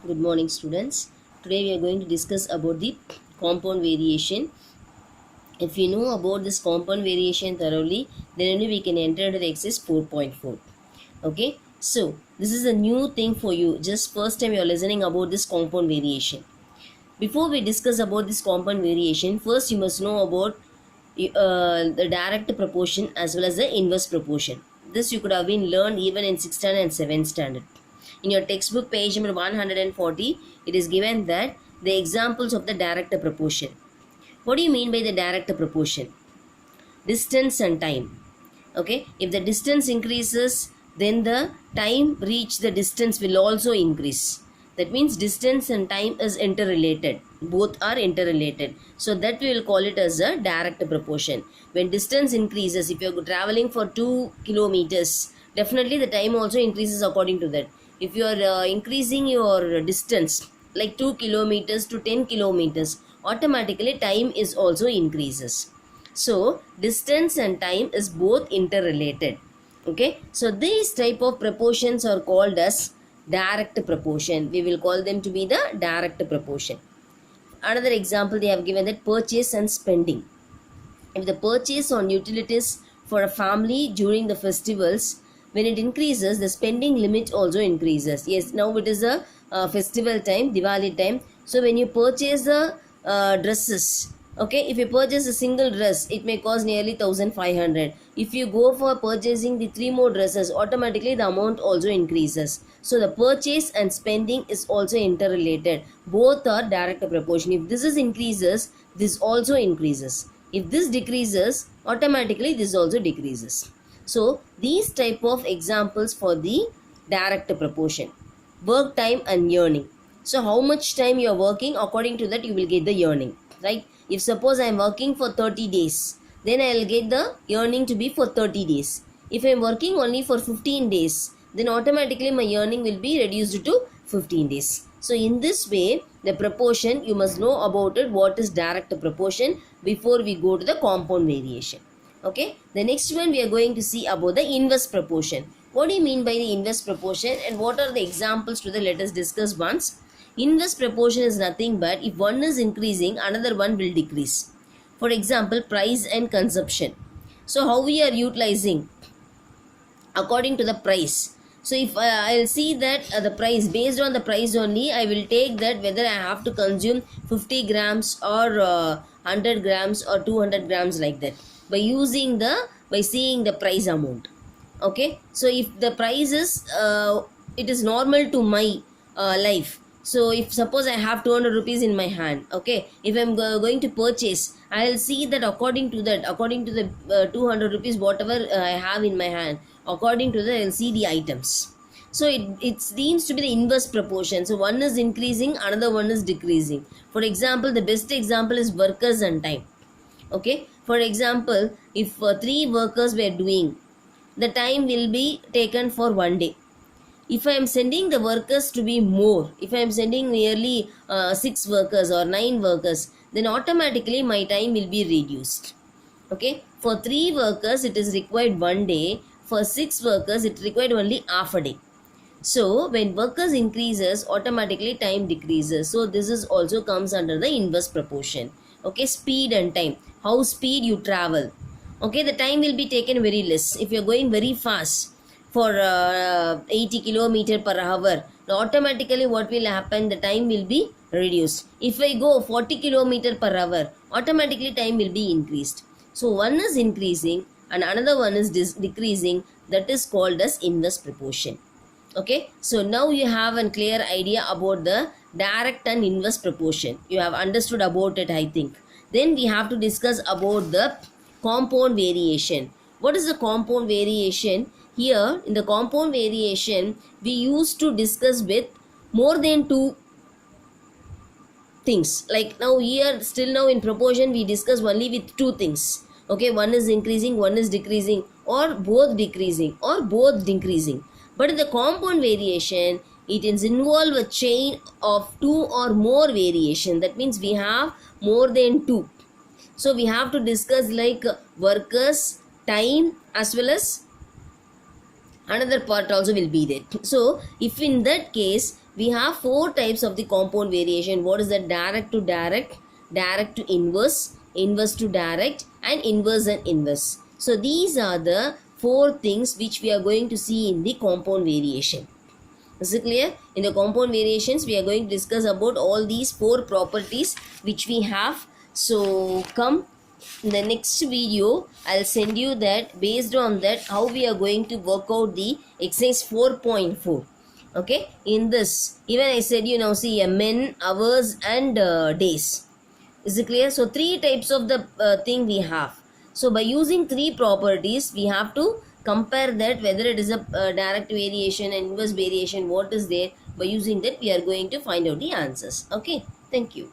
Good morning, students. Today we are going to discuss about the compound variation. If you know about this compound variation thoroughly, then only we can enter into the exercise 4.4. Okay, so this is a new thing for you. Just first time you are listening about this compound variation. Before we discuss about this compound variation, first you must know about the direct proportion as well as the inverse proportion. This you could have been learned even in 6th standard and 7th standard. In your textbook page number 140, it is given that the examples of the direct proportion. What do you mean by the direct proportion? Distance and time. Okay, if the distance increases, then the time reach the distance will also increase. That means distance and time is interrelated. Both are interrelated. So that we will call it as a direct proportion. When distance increases, if you are traveling for 2 kilometers, definitely the time also increases according to that. If you are increasing your distance like 2 kilometers to 10 kilometers, automatically time is also increases. So distance and time is both interrelated. Okay, so these type of proportions are called as direct proportion. We will call them to be the direct proportion. Another example they have given that purchase and spending. If the purchase on utilities for a family during the festivals, when it increases, the spending limit also increases. Yes, now it is a festival time, Diwali time. So when you purchase the dresses, okay, if you purchase a single dress, it may cost nearly 1500. If you go for purchasing the 3 more dresses, automatically the amount also increases. So the purchase and spending is also interrelated. Both are direct proportion. If this is increases, this also increases. If this decreases, automatically this also decreases. So these type of examples for the direct proportion. Work time and earning. So how much time you are working, according to that you will get the earning, right? If suppose I am working for 30 days, then I will get the earning to be for 30 days. If I am working only for 15 days, then automatically my earning will be reduced to 15 days. So in this way, the proportion, you must know about it, what is direct proportion, before we go to the compound variation. Okay, the next one we are going to see about the inverse proportion. What do you mean by the inverse proportion and what are the examples to the, let us discuss once. Inverse proportion is nothing but if one is increasing, another one will decrease. For example, price and consumption. So how we are utilizing according to the price. So if I'll see that the price, based on the price only, I will take that whether I have to consume 50 grams or 100 grams or 200 grams, like that, by seeing the price amount. Okay, so if the price is it is normal to my life. So if suppose I have 200 rupees in my hand, okay, if I'm going to purchase, I'll see that according to the 200 rupees whatever I have in my hand, according to that I'll see the items. So it seems to be the inverse proportion. So one is increasing, another one is decreasing. For example, the best example is workers and time. Okay, for example, if 3 workers were doing, the time will be taken for 1 day. If I am sending the workers to be more, if I am sending nearly 6 workers or 9 workers, then automatically my time will be reduced. Okay, for 3 workers it is required 1 day, for 6 workers it required only half a day. So when workers increases, automatically time decreases. So this is also comes under the inverse proportion. Okay, speed and time, how speed you travel. Okay, the time will be taken very less. If you are going very fast for 80 kilometer per hour, automatically what will happen, the time will be reduced. If I go 40 kilometer per hour, automatically time will be increased. So one is increasing and another one is decreasing. That is called as inverse proportion. Okay, so now you have a clear idea about the direct and inverse proportion. You have understood about it, I think. Then we have to discuss about the compound variation. What is the compound variation? Here in the compound variation, we used to discuss with more than 2 things. Like now here, still now in proportion, we discuss only with 2 things. Okay, one is increasing, one is decreasing, or both decreasing, or both decreasing. But in the compound variation, it is involve a chain of 2 or more variation. That means we have more than 2. So we have to discuss like workers, time, as well as another part also will be there. So if in that case we have four types of the compound variation. What is the direct to direct, direct to inverse, inverse to direct, and inverse and inverse. So these are the four things which we are going to see in the compound variation. Is it clear? In the compound variations, we are going to discuss about all these four properties which we have. So come in the next video, I'll send you that, based on that, how we are going to work out the exercise 4.4. Okay, in this, even I said, you now see a min, hours, and days. Is it clear? So three types of the thing we have. So by using three properties, we have to compare that whether it is a direct variation and inverse variation, what is there. By using that, we are going to find out the answers. Okay, thank you.